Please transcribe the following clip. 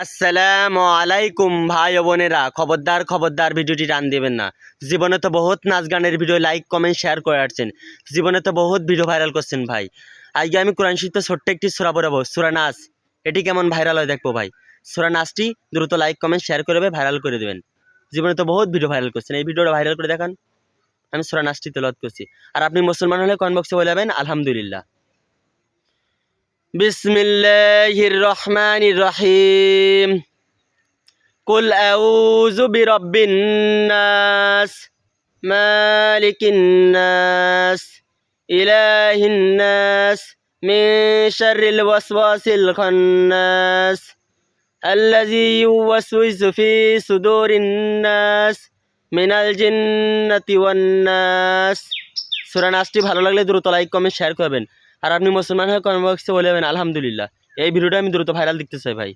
আসসালামু আলাইকুম ভাই ও বোনেরা, খবরদার খবরদার ভিডিওটি টান দেবেন না। জীবনে তো বহুত নাচ গানের ভিডিও লাইক কমেন্ট শেয়ার করে আসছেন, জীবনে তো বহুত ভিডিও ভাইরাল করছেন ভাই। আজকে আমি কোরআন শরীফ ছোট্ট একটি সূরা পড়াবো, সূরা নাস। এটি কেমন ভাইরাল হয় দেখবো ভাই। সূরা নাসটি দ্রুত লাইক কমেন্ট শেয়ার করে ভাইরাল করে দেবেন। জীবনে তো বহুত ভিডিও ভাইরাল করছেন, এই ভিডিওটা ভাইরাল করে দেখান। আমি সূরা নাসটি তেলাওয়াত করছি, আর আপনি মুসলমান হলে কমেন্ট বক্সে বলে যাবেন আলহামদুলিল্লাহ। বিসমিল্লাহির রহমানির রহিম। قل أعوذ برب الناس مالك الناس إله الناس من شر الوسواس الخناس الذي يوسوس في صدور الناس من الجنة والناس। সূরা নাসটি ভালো লাগলে দ্রুত লাইক কমেন্ট শেয়ার করবেন, আর আপনি মুসলমান হয়ে কমেন্ট বক্সে বলে যাবেন আলহামদুলিল্লাহ। এই ভিডিওটা আমি দ্রুত ভাইরাল দেখতে চাই ভাই।